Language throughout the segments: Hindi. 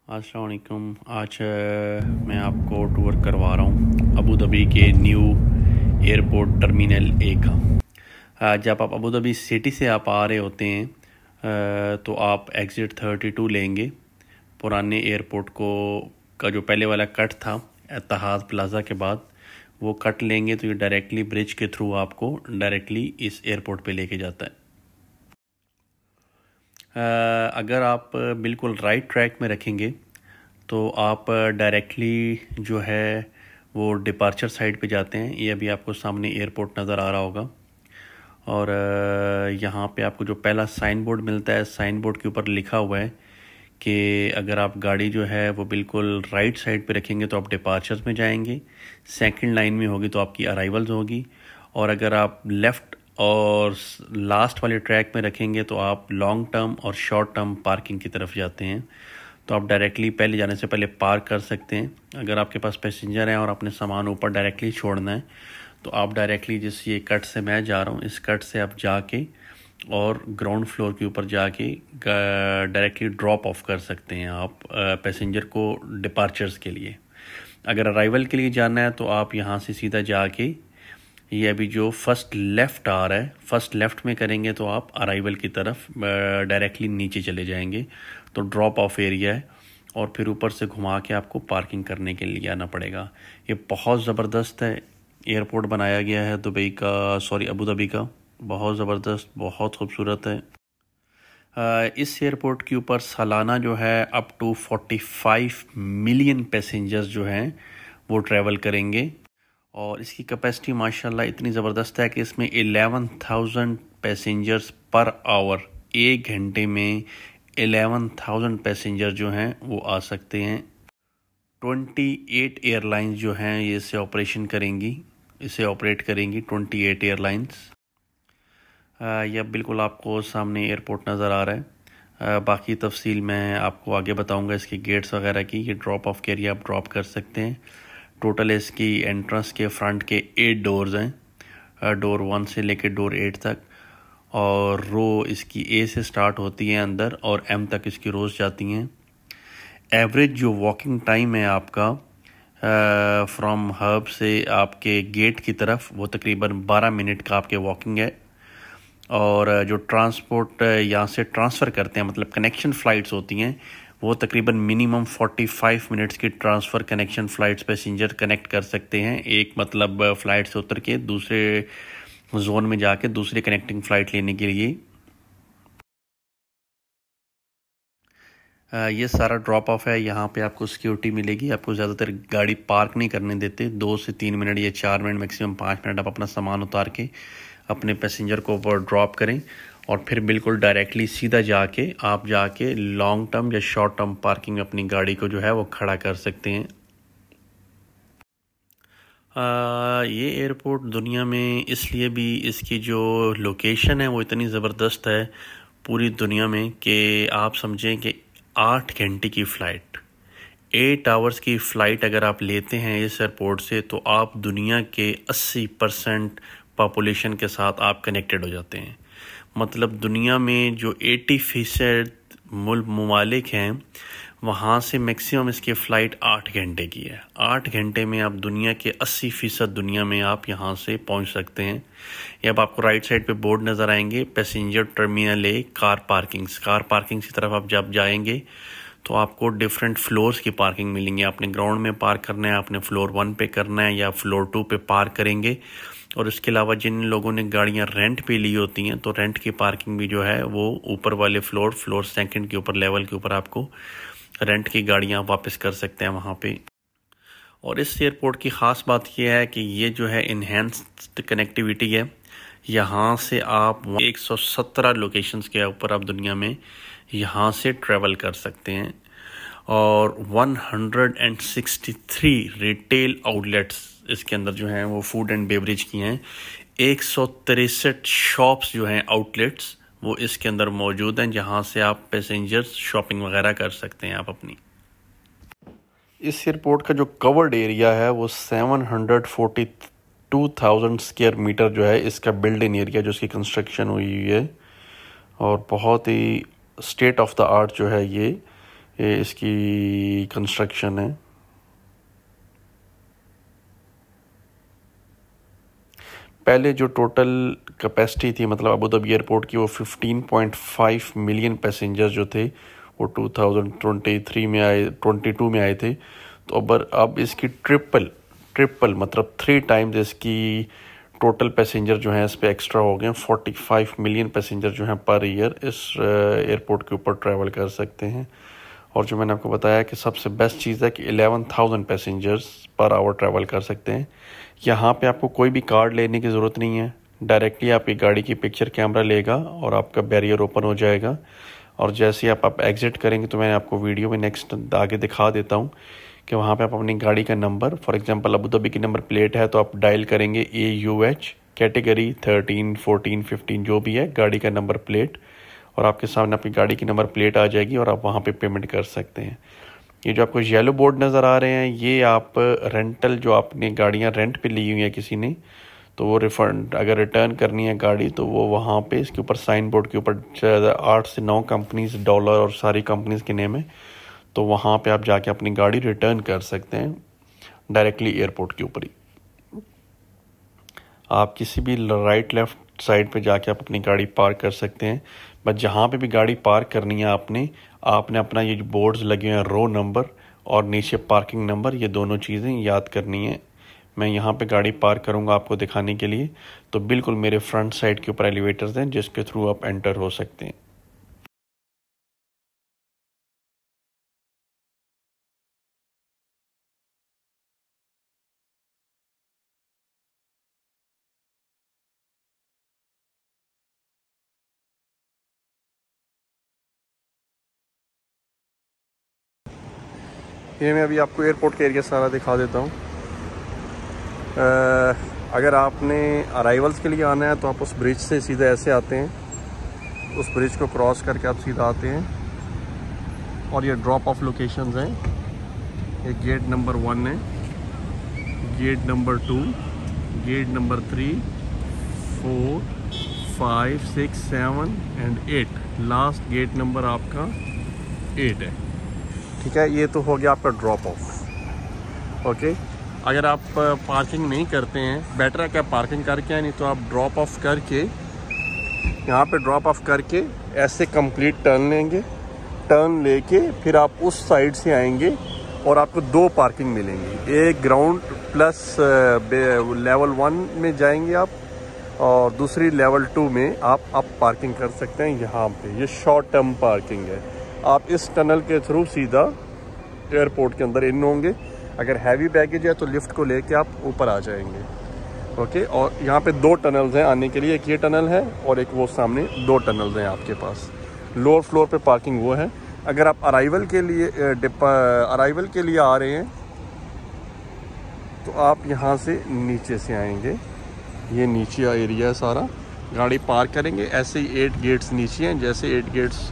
अस्सलाम वालेकुम। आज मैं आपको टूर करवा रहा हूँ अबू धाबी के न्यू एयरपोर्ट टर्मिनल ए का। जब आप अबू धाबी सिटी से आप आ रहे होते हैं तो आप एग्ज़िट 32 लेंगे। पुराने एयरपोर्ट को का जो पहले वाला कट था इत्तेहाद प्लाज़ा के बाद, वो कट लेंगे तो ये डायरेक्टली ब्रिज के थ्रू आपको डायरेक्टली इस एयरपोर्ट पे लेके जाता है। अगर आप बिल्कुल राइट ट्रैक में रखेंगे तो आप डायरेक्टली जो है वो डिपार्चर साइड पे जाते हैं। ये अभी आपको सामने एयरपोर्ट नज़र आ रहा होगा और यहाँ पे आपको जो पहला साइन बोर्ड मिलता है, साइन बोर्ड के ऊपर लिखा हुआ है कि अगर आप गाड़ी जो है वो बिल्कुल राइट साइड पे रखेंगे तो आप डिपार्चर्स में जाएंगे, सेकंड लाइन में होगी तो आपकी अराइवल्स होगी, और अगर आप लेफ़्ट और लास्ट वाले ट्रैक में रखेंगे तो आप लॉन्ग टर्म और शॉर्ट टर्म पार्किंग की तरफ जाते हैं। तो आप डायरेक्टली पहले जाने से पहले पार्क कर सकते हैं। अगर आपके पास पैसेंजर हैं और अपने सामान ऊपर डायरेक्टली छोड़ना है तो आप डायरेक्टली जिस ये कट से मैं जा रहा हूँ, इस कट से आप जाके और ग्राउंड फ्लोर के ऊपर जाके डायरेक्टली ड्रॉप ऑफ कर सकते हैं आप पैसेंजर को डिपार्चर्स के लिए। अगर अराइवल के लिए जाना है तो आप यहाँ से सीधा जाके ये अभी जो फर्स्ट लेफ़्ट आ रहा है, फर्स्ट लेफ़्ट में करेंगे तो आप अराइवल की तरफ डायरेक्टली नीचे चले जाएंगे। तो ड्रॉप ऑफ एरिया है और फिर ऊपर से घुमा के आपको पार्किंग करने के लिए आना पड़ेगा। ये बहुत ज़बरदस्त है एयरपोर्ट बनाया गया है दुबई का, सॉरी अबू धाबी का। बहुत ज़बरदस्त, बहुत खूबसूरत है। इस एयरपोर्ट के ऊपर सालाना जो है अप टू 45 मिलियन पैसेंजर्स जो हैं वो ट्रैवल करेंगे और इसकी कैपेसिटी माशाल्लाह इतनी ज़बरदस्त है कि इसमें 11,000 पैसेंजर्स पर आवर, एक घंटे में 11,000 पैसेंजर जो हैं वो आ सकते हैं। 28 एयरलाइंस जो हैं ये इसे ऑपरेट करेंगी 28 एयरलाइंस। यह बिल्कुल आपको सामने एयरपोर्ट नज़र आ रहा है। बाकी तफसील मैं आपको आगे बताऊंगा इसकी गेट्स वगैरह की। ये ड्रॉप ऑफ के एरिया आप ड्रॉप कर सकते हैं। टोटल इसकी एंट्रेंस के फ्रंट के 8 डोर्स हैं, डोर 1 से लेकर डोर 8 तक, और रो इसकी ए से स्टार्ट होती है अंदर और एम तक इसकी रोज़ जाती हैं। एवरेज जो वॉकिंग टाइम है आपका फ्रॉम हब से आपके गेट की तरफ वो तकरीबन 12 मिनट का आपके वॉकिंग है। और जो ट्रांसपोर्ट यहाँ से ट्रांसफ़र करते हैं, मतलब कनेक्शन फ़्लाइट्स होती हैं, वो तकरीबन मिनिमम 45 मिनट्स की transfer connection flights passenger connect कर सकते हैं। एक मतलब फ़्लाइट से उतर के दूसरे जोन में जाके दूसरी कनेक्टिंग फ़्लाइट लेने के लिए। ये सारा ड्रॉप ऑफ है। यहाँ पे आपको सिक्योरिटी मिलेगी। आपको ज़्यादातर गाड़ी पार्क नहीं करने देते। 2 से 3 मिनट या 4 मिनट, मैक्सिमम 5 मिनट आप अपना सामान उतार के अपने पैसेंजर को ऊपर ड्रॉप करें और फिर बिल्कुल डायरेक्टली सीधा जाके लॉन्ग टर्म या शॉर्ट टर्म पार्किंग में अपनी गाड़ी को जो है वो खड़ा कर सकते हैं। ये एयरपोर्ट दुनिया में इसलिए भी इसकी जो लोकेशन है वो इतनी ज़बरदस्त है पूरी दुनिया में कि आप समझें कि 8 घंटे की फ़्लाइट, 8 आवर्स की फ़्लाइट अगर आप लेते हैं इस एयरपोर्ट से तो आप दुनिया के 80% पॉपुलेशन के साथ आप कनेक्टेड हो जाते हैं। मतलब दुनिया में जो 80% ममालिक हैं वहाँ से मैक्सिमम इसकी फ़्लाइट 8 घंटे की है। 8 घंटे में आप दुनिया के 80% दुनिया में आप यहाँ से पहुँच सकते हैं। ये अब आपको राइट साइड पे बोर्ड नज़र आएंगे, पैसेंजर टर्मिनल ए कार पार्किंग्स की तरफ आप जब जाएंगे तो आपको डिफरेंट फ्लोर्स की पार्किंग मिलेंगी। आपने ग्राउंड में पार्क करना है, आपने फ्लोर 1 पे करना है या फ्लोर 2 पे पार्क करेंगे। और इसके अलावा जिन लोगों ने गाड़ियां रेंट पे ली होती हैं तो रेंट की पार्किंग भी जो है वो ऊपर वाले फ्लोर सेकंड के ऊपर लेवल के ऊपर आपको रेंट की गाड़ियां वापस कर सकते हैं वहाँ पे। और इस एयरपोर्ट की ख़ास बात यह है कि ये जो है इन्हेंस्ड कनेक्टिविटी है। यहाँ से आप 117 लोकेशंस के ऊपर आप दुनिया में यहाँ से ट्रैवल कर सकते हैं और 163 रिटेल आउटलेट्स इसके अंदर जो हैं वो फूड एंड बेवरेज की हैं। 163 शॉप्स जो हैं आउटलेट्स वो इसके अंदर मौजूद हैं जहां से आप पैसेंजर्स शॉपिंग वगैरह कर सकते हैं आप अपनी। इस एयरपोर्ट का जो कवर्ड एरिया है वो 742,000 स्क्वायर मीटर जो है इसका बिल्ड इन एरिया जो इसकी कंस्ट्रक्शन हुई है और बहुत ही स्टेट ऑफ द आर्ट जो है ये ये इसकी कंस्ट्रक्शन है। पहले जो टोटल कैपेसिटी थी मतलब अबू धाबी एयरपोर्ट की, वो 15.5 मिलियन पैसेंजर जो थे वो 2023 में आए, 22 में आए थे। तो अब इसकी ट्रिपल मतलब 3 टाइम्स इसकी टोटल पैसेंजर जो हैं इस पे एक्स्ट्रा हो गए। 45 मिलियन पैसेंजर जो हैं पर ईयर इस एयरपोर्ट के ऊपर ट्रैवल कर सकते हैं। और जो मैंने आपको बताया कि सबसे बेस्ट चीज़ है कि 11,000 पैसेंजर्स पर आवर ट्रैवल कर सकते हैं। यहाँ पे आपको कोई भी कार्ड लेने की ज़रूरत नहीं है, डायरेक्टली आपकी गाड़ी की पिक्चर कैमरा लेगा और आपका बैरियर ओपन हो जाएगा। और जैसे ही आप एग्ज़िट करेंगे तो मैं आपको वीडियो में नेक्स्ट आगे दिखा देता हूँ कि वहाँ पे आप अपनी गाड़ी का number, for example Abu Dhabi की नंबर प्लेट है तो आप डायल करेंगे AUH कैटेगरी 13, 14, 15 जो भी है गाड़ी का नंबर प्लेट, और आपके सामने आपकी गाड़ी की नंबर प्लेट आ जाएगी और आप वहाँ पे पेमेंट कर सकते हैं। ये जो आपको येलो बोर्ड नज़र आ रहे हैं ये आप रेंटल, जो आपने गाड़ियाँ रेंट पे ली हुई हैं किसी ने, तो वो रिफ़ंड अगर रिटर्न करनी है गाड़ी तो वो वहाँ पे इसके ऊपर साइन बोर्ड के ऊपर 8 से 9 कंपनीज डॉलर और सारी कंपनीज के नेम है, तो वहाँ पे आप जाके अपनी गाड़ी रिटर्न कर सकते हैं डायरेक्टली एयरपोर्ट के ऊपर ही। आप किसी भी राइट लेफ़्ट साइड पे जाके आप अपनी गाड़ी पार्क कर सकते हैं। बस जहाँ पे भी गाड़ी पार्क करनी है आपने अपना ये जो बोर्ड्स लगे हुए हैं रो नंबर और नीचे पार्किंग नंबर, ये दोनों चीज़ें याद करनी है। मैं यहाँ पे गाड़ी पार्क करूँगा आपको दिखाने के लिए, तो बिल्कुल मेरे फ्रंट साइड के ऊपर एलिवेटर्स हैं जिसके थ्रू आप एंटर हो सकते हैं। ये मैं अभी आपको एयरपोर्ट का एरिया सारा दिखा देता हूँ। अगर आपने अराइवल्स के लिए आना है तो आप उस ब्रिज से सीधा ऐसे आते हैं, उस ब्रिज को क्रॉस करके आप सीधा आते हैं और ये ड्रॉप ऑफ लोकेशंस हैं। ये गेट नंबर 1 है, gate number 2, gate number 3, 4, 5, 6, 7 and 8। Last gate number आपका 8 है। ठीक है, ये तो हो गया आपका ड्रॉप ऑफ। ओके, अगर आप पार्किंग नहीं करते हैं, बेटर है कि आप पार्किंग करके आए, नहीं तो आप ड्रॉप ऑफ करके यहाँ पे ड्रॉप ऑफ करके ऐसे कंप्लीट टर्न लेंगे, टर्न लेके फिर आप उस साइड से आएंगे और आपको 2 पार्किंग मिलेंगी। एक ग्राउंड प्लस लेवल 1 में जाएंगे आप, और दूसरी लेवल 2 में आप पार्किंग कर सकते हैं। यहाँ पे ये शॉर्ट टर्म पार्किंग है। आप इस टनल के थ्रू सीधा एयरपोर्ट के अंदर इन होंगे। अगर हैवी बैगेज है तो लिफ्ट को लेके आप ऊपर आ जाएंगे। ओके, और यहाँ पे 2 टनल्स हैं आने के लिए, एक ये टनल है और एक वो सामने 2 टनल्स हैं आपके पास। लोअर फ्लोर पे पार्किंग वो है। अगर आप अराइवल के लिए आ रहे हैं तो आप यहाँ से नीचे से आएंगे। ये नीचे एरिया है सारा, गाड़ी पार्क करेंगे। ऐसे ही 8 गेट्स नीचे हैं, जैसे 8 गेट्स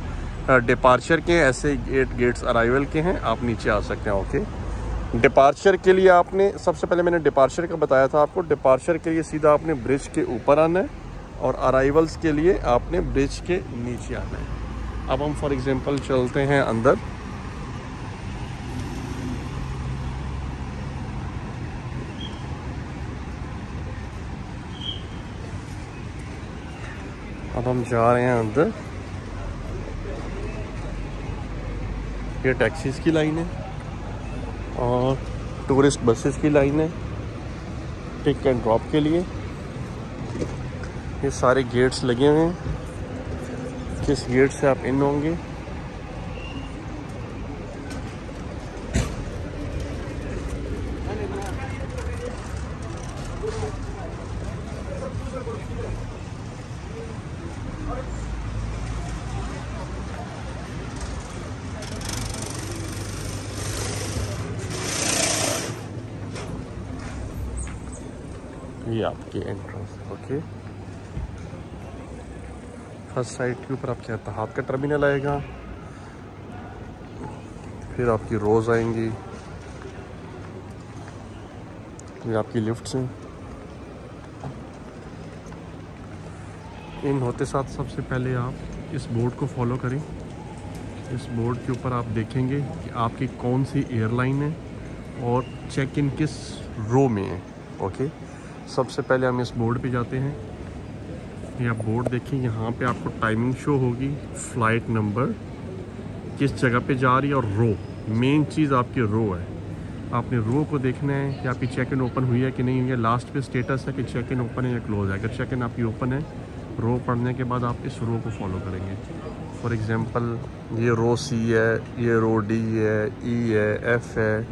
डिपार्चर के हैं ऐसे 8 गेट्स अराइवल के हैं, आप नीचे आ सकते हैं। ओके, डिपार्चर के लिए आपने, सबसे पहले मैंने डिपार्चर का बताया था आपको, डिपार्चर के लिए सीधा आपने ब्रिज के ऊपर आना है और अराइवल्स के लिए आपने ब्रिज के नीचे आना है। अब हम फॉर एग्जांपल चलते हैं अंदर। अब हम जा रहे हैं अंदर। ये टैक्सीज की लाइन है और टूरिस्ट बसेस की लाइन है पिक एंड ड्रॉप के लिए। ये सारे गेट्स लगे हुए हैं, किस गेट से आप इन होंगे। ये आपकी एंट्रेंस है। ओके, फर्स्ट साइड के ऊपर आपके एतिहाद का टर्मिनल आएगा, फिर आपकी रोज आएंगी, ये आपकी लिफ्ट्स हैं। इन होते साथ सबसे पहले आप इस बोर्ड को फॉलो करें। इस बोर्ड के ऊपर आप देखेंगे कि आपकी कौन सी एयरलाइन है और चेक इन किस रो में है। ओके, सबसे पहले हम इस बोर्ड पे जाते हैं। ये आप बोर्ड देखें, यहाँ पे आपको टाइमिंग शो होगी, फ़्लाइट नंबर, किस जगह पे जा रही है और रो। मेन चीज़ आपकी रो है। आपने रो को देखना है कि आपकी चेक इन ओपन हुई है कि नहीं हुई है। लास्ट पे स्टेटस है कि चेक इन ओपन है या क्लोज है। अगर चेक इन आपकी ओपन है, रो पढ़ने के बाद आप इस रो को फॉलो करेंगे। फॉर एग्ज़ाम्पल ये रो सी है, ये रो डी है, ई है, एफ़ है,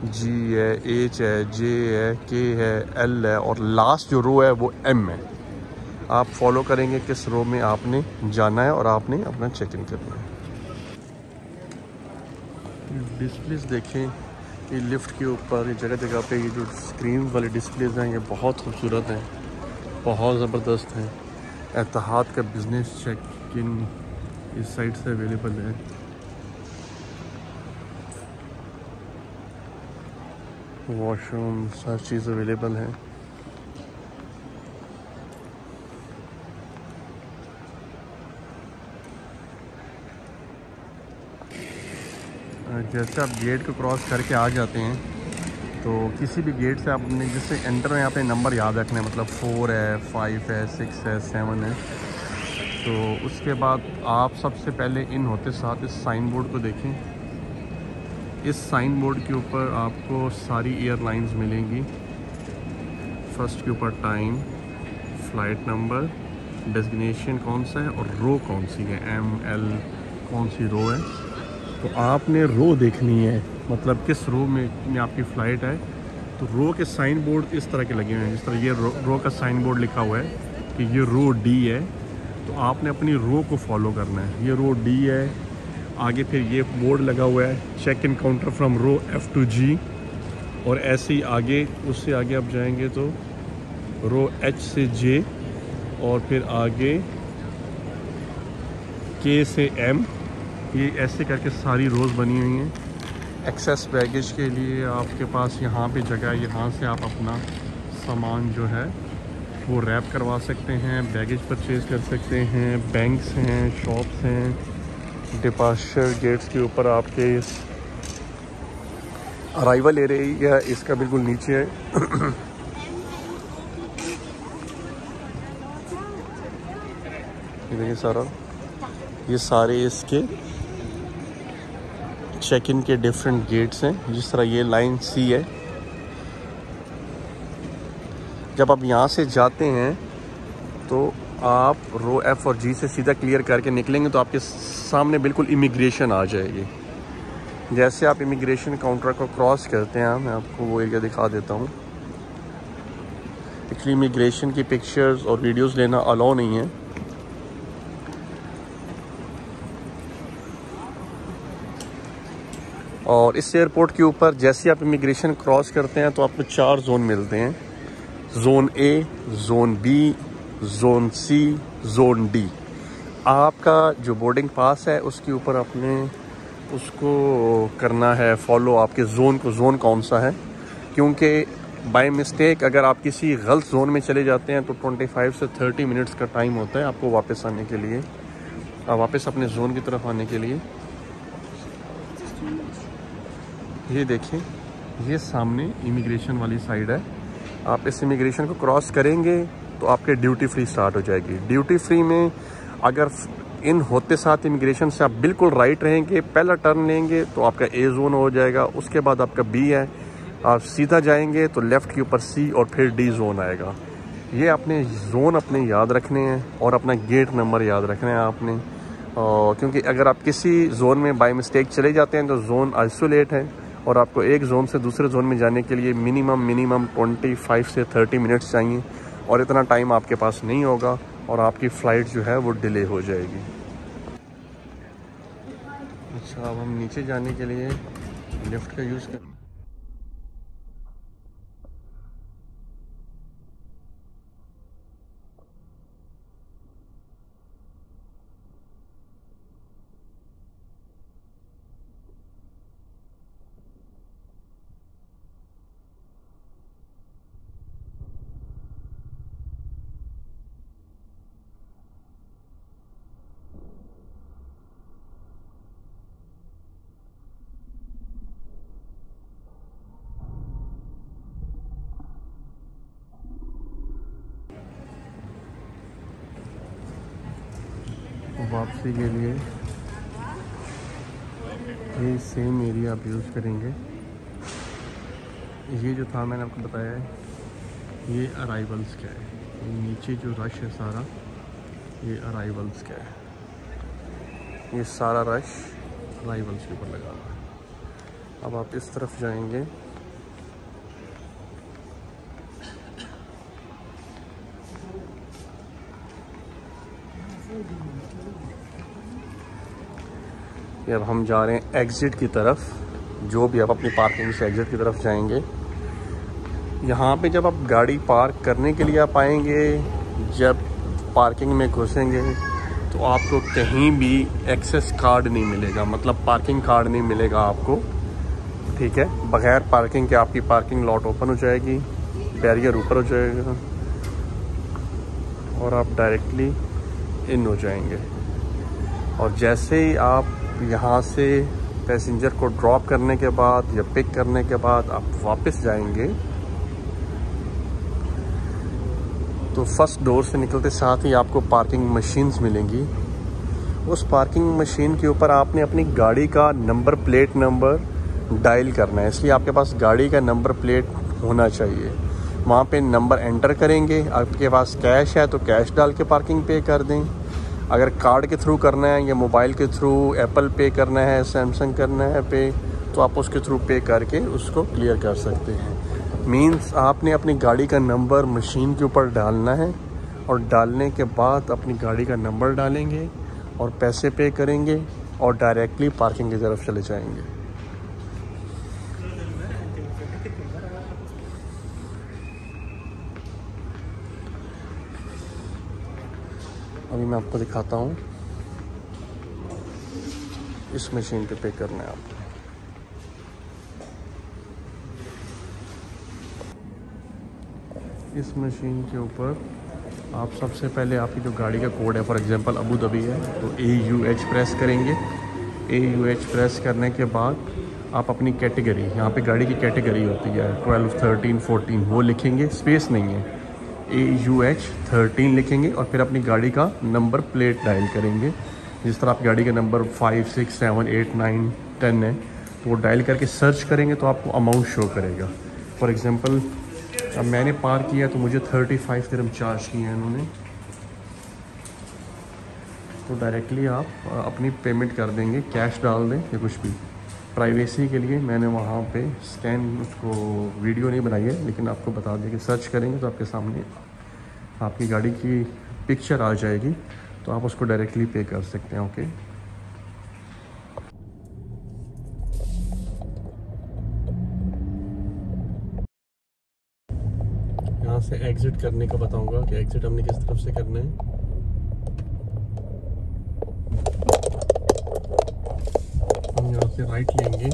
जी है, एच है, जे है, के है, एल है और लास्ट जो रो है वो एम है। आप फॉलो करेंगे किस रो में आपने जाना है और आपने अपना चेक इन करना है। डिस्प्लेस देखें, ये लिफ्ट के ऊपर ये जगह जगह पे ये जो स्क्रीन वाले डिस्प्लेज हैं ये बहुत खूबसूरत हैं, बहुत ज़बरदस्त हैं। एतिहाद का बिज़नेस चेक इन इस साइड से अवेलेबल है। वॉशरूम हर चीज़ अवेलेबल है। जैसे आप गेट को क्रॉस करके आ जाते हैं तो किसी भी गेट से आपने जिससे एंटर में यहाँ पे नंबर याद रखना है, मतलब 4 है, 5 है, 6 है, 7 है। तो उसके बाद आप सबसे पहले इन होते साथ इस साइन बोर्ड को देखें। इस साइन बोर्ड के ऊपर आपको सारी एयरलाइंस मिलेंगी। फर्स्ट के ऊपर टाइम, फ़्लाइट नंबर, डेस्टिनेशन कौन सा है और रो कौन सी है, एम एल कौन सी रो है। तो आपने रो देखनी है, मतलब किस रो में आपकी फ़्लाइट है। तो रो के साइन बोर्ड इस तरह के लगे हुए हैं, जिस तरह ये रो का साइन बोर्ड लिखा हुआ है कि ये रो डी है। तो आपने अपनी रो को फॉलो करना है। ये रो डी है, आगे फिर ये बोर्ड लगा हुआ है check in counter from row F to G, और ऐसे ही आगे उससे आगे आप जाएंगे तो रो एच से जे, और फिर आगे के से एम। ये ऐसे करके सारी रोज़ बनी हुई हैं। एक्सेस बैगेज के लिए आपके पास यहाँ पे जगह है, यहाँ से आप अपना सामान जो है वो रैप करवा सकते हैं, बैगेज परचेज़ कर सकते हैं। बैंक्स हैं, शॉप्स हैं। डिपार्चर गेट्स के ऊपर आपके अराइवल एरिया इसका बिल्कुल नीचे है। ये सारा, ये सारे इसके चेक इन के डिफरेंट गेट्स हैं। जिस तरह ये लाइन सी है, जब आप यहाँ से जाते हैं तो आप रो एफ और जी से सीधा क्लियर करके निकलेंगे तो आपके सामने बिल्कुल इमिग्रेशन आ जाएगी। जैसे आप इमिग्रेशन काउंटर को क्रॉस करते हैं, मैं आपको वो एरिया दिखा देता हूँ। एक्चुअली इमिग्रेशन की पिक्चर्स और वीडियोस लेना अलाउ नहीं है। और इस एयरपोर्ट के ऊपर जैसे आप इमिग्रेशन क्रॉस करते हैं तो आपको 4 जोन मिलते हैं। Zone A, zone B, zone C, zone D. आपका जो बोर्डिंग पास है उसके ऊपर आपने उसको करना है फॉलो, आपके जोन कौन सा है। क्योंकि बाय मिस्टेक अगर आप किसी गलत जोन में चले जाते हैं तो 25 से 30 मिनट्स का टाइम होता है आपको वापस आने के लिए, वापस अपने जोन की तरफ आने के लिए। ये देखें, ये सामने इमिग्रेशन वाली साइड है। आप इस इमिग्रेशन को क्रॉस करेंगे तो आपके ड्यूटी फ्री स्टार्ट हो जाएगी। ड्यूटी फ्री में अगर इन होते साथ इमिग्रेशन से आप बिल्कुल राइट रहेंगे, पहला टर्न लेंगे तो आपका ए जोन हो जाएगा, उसके बाद आपका बी है। आप सीधा जाएंगे तो लेफ़्ट के ऊपर सी और फिर डी जोन आएगा। ये अपने जोन अपने याद रखने हैं और अपना गेट नंबर याद रखना है आपने। क्योंकि अगर आप किसी जोन में बाय मिस्टेक चले जाते हैं तो जोन आइसोलेट है और आपको एक जोन से दूसरे जोन में जाने के लिए मिनिमम 25 से 30 मिनट्स चाहिए, और इतना टाइम आपके पास नहीं होगा और आपकी फ़्लाइट जो है वो डिले हो जाएगी। अच्छा, अब हम नीचे जाने के लिए लिफ्ट का यूज़ करें। वापसी के लिए ये सेम एरिया आप यूज़ करेंगे। ये जो था मैंने आपको बताया है ये अराइवल्स का है, नीचे जो रश है सारा ये अराइवल्स का है, ये सारा रश अराइवल्स के ऊपर लगा हुआ है। अब आप इस तरफ जाएंगे, अब हम जा रहे हैं एग्ज़िट की तरफ। जो भी आप अपनी पार्किंग से एग्ज़िट की तरफ जाएंगे, यहाँ पे जब आप गाड़ी पार्क करने के लिए आप आएंगे, जब पार्किंग में घुसेंगे तो आपको कहीं भी एक्सेस कार्ड नहीं मिलेगा, मतलब पार्किंग कार्ड नहीं मिलेगा आपको, ठीक है। बगैर पार्किंग के आपकी पार्किंग लॉट ओपन हो जाएगी, बैरियर ऊपर हो जाएगा और आप डायरेक्टली इन हो जाएंगे। और जैसे ही आप यहाँ से पैसेंजर को ड्रॉप करने के बाद या पिक करने के बाद आप वापस जाएंगे तो फर्स्ट डोर से निकलते साथ ही आपको पार्किंग मशीन्स मिलेंगी। उस पार्किंग मशीन के ऊपर आपने अपनी गाड़ी का नंबर प्लेट नंबर डायल करना है, इसलिए आपके पास गाड़ी का नंबर प्लेट होना चाहिए। वहाँ पे नंबर एंटर करेंगे, आपके पास कैश है तो कैश डाल के पार्किंग पे कर दें। अगर कार्ड के थ्रू करना है या मोबाइल के थ्रू एप्पल पे करना है, सैमसंग करना है पे, तो आप उसके थ्रू पे करके उसको क्लियर कर सकते हैं। मींस आपने अपनी गाड़ी का नंबर मशीन के ऊपर डालना है और डालने के बाद अपनी गाड़ी का नंबर डालेंगे और पैसे पे करेंगे और डायरेक्टली पार्किंग की तरफ चले जाएंगे। अभी मैं आपको दिखाता हूँ, इस मशीन पे करना है आपको। इस मशीन के ऊपर आप सबसे पहले आपकी जो गाड़ी का कोड है, फॉर एग्जांपल अबू धाबी है तो AUH प्रेस करेंगे। AUH प्रेस करने के बाद आप अपनी कैटेगरी, यहाँ पे गाड़ी की कैटेगरी होती है 12, 13, 14, वो लिखेंगे, स्पेस नहीं है, AUH 13 लिखेंगे और फिर अपनी गाड़ी का नंबर प्लेट डायल करेंगे। जिस तरह आप गाड़ी का नंबर 5, 6, 7, 8, 9, 10 है तो वो डायल करके सर्च करेंगे तो आपको अमाउंट शो करेगा। फॉर एग्ज़ाम्पल अब मैंने पार किया तो मुझे 35 दिरहम चार्ज किए हैं इन्होंने, तो डायरेक्टली आप अपनी पेमेंट कर देंगे, कैश डाल दें या कुछ भी। प्राइवेसी के लिए मैंने वहाँ पे स्कैन, उसको वीडियो नहीं बनाई है लेकिन आपको बता दें कि सर्च करेंगे तो आपके सामने आपकी गाड़ी की पिक्चर आ जाएगी, तो आप उसको डायरेक्टली पे कर सकते हैं। ओके, यहाँ से एग्ज़िट करने का बताऊंगा कि एग्ज़िट हमने किस तरफ से करना है। हम यहाँ से राइट लेंगे,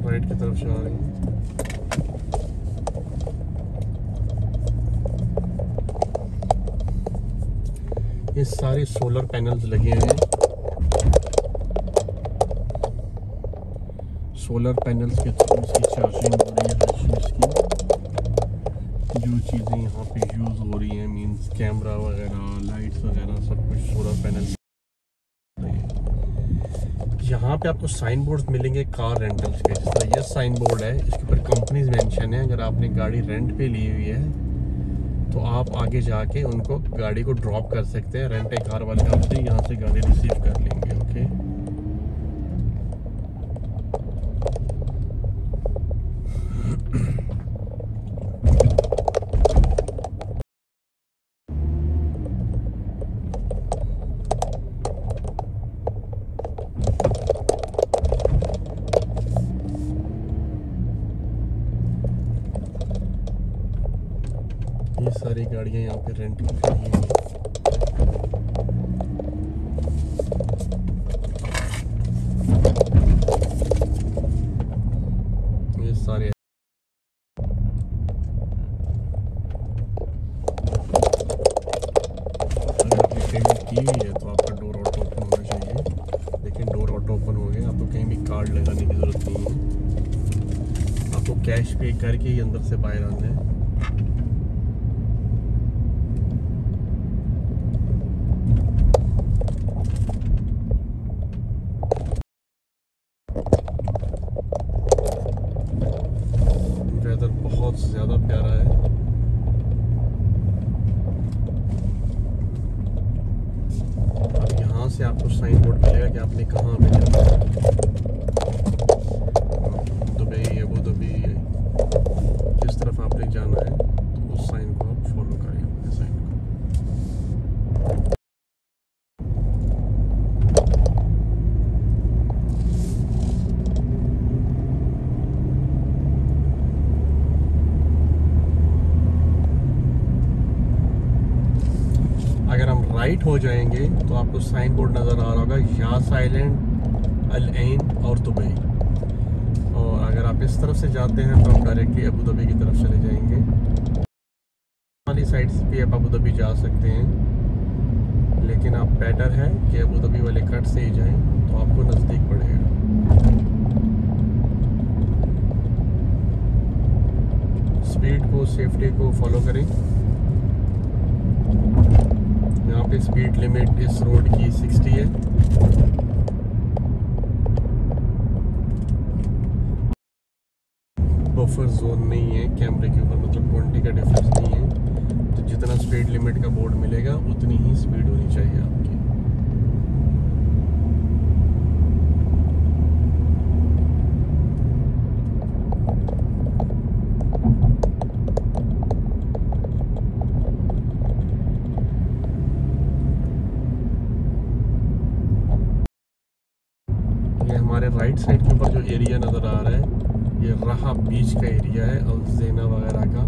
राइट की तरफ जा रहे हैं। ये सारे सोलर पैनल्स लगे हैं। सोलर पैनल्स के थ्रू इसकी चार्जिंग हो रही है हर चीज़ की। जो चीज़ें यहाँ पे यूज़ हो रही हैं, मींस कैमरा वगैरह, लाइट्स वगैरह, सब कुछ सोलर पैनल। यहाँ पे आपको साइन बोर्ड मिलेंगे कार रेंटल्स के, जिस तरह ये साइन बोर्ड है, इसके ऊपर कंपनीज मेंशन है। अगर आपने गाड़ी रेंट पे ली हुई है तो आप आगे जाके उनको गाड़ी को ड्रॉप कर सकते हैं। रेंट ए कार वाले आपसे यहाँ से गाड़ी रिसीव कर लेंगे। ओके, ये सारी गाड़ियाँ यहाँ पे रेंट की खड़ी हैं। ये सारे अगर आपने पेमेंट की हुई है तो आपका डोर ऑटो ओपन होना करने की ज़रूरत नहीं है, आपको कैश पे करके ही अंदर से बाहर आना है। वेदर बहुत ज़्यादा प्यारा है। अब यहाँ से आपको साइन बोर्ड मिलेगा कि आपने कहाँ पे जाना है, दुबई, अबू धाबी, जिस तरफ आपने जाना है तो उस साइन को आप फॉलो करें, अपने साइन को। अगर हम राइट हो जाएंगे तो आपको साइन बोर्ड नज़र आ रहा होगा, यास आइलैंड, अल ऐन और दुबई। और अगर आप इस तरफ से जाते हैं तो आप डायरेक्टली अबू धाबी की तरफ चले जाएंगे। वाली साइड से भी आप अबू धाबी जा सकते हैं, लेकिन आप बेटर है कि अबू धाबी वाले कट से ही जाएं तो आपको नज़दीक पड़ेगा। स्पीड को, सेफ्टी को फॉलो करें। यहाँ पे स्पीड लिमिट इस रोड की 60 है। बफर जोन नहीं है कैमरे के ऊपर, मतलब 20 का डिफरेंस नहीं है, तो जितना स्पीड लिमिट का बोर्ड मिलेगा उतनी ही स्पीड होनी चाहिए आपकी। ये हमारे राइट साइड के ऊपर जो एरिया नज़र आ रहा है ये राहा बीच का एरिया है, अल ज़ैना वगैरह का।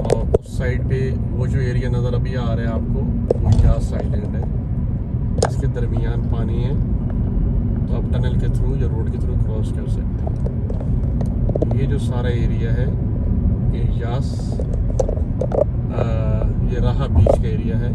और उस साइड पे वो जो एरिया नज़र अभी आ रहा है आपको, वो यास आइलैंड है, इसके दरमियान पानी है, तो आप टनल के थ्रू या रोड के थ्रू क्रॉस कर सकते हैं। ये जो सारा एरिया है ये यास, ये राहा बीच का एरिया है।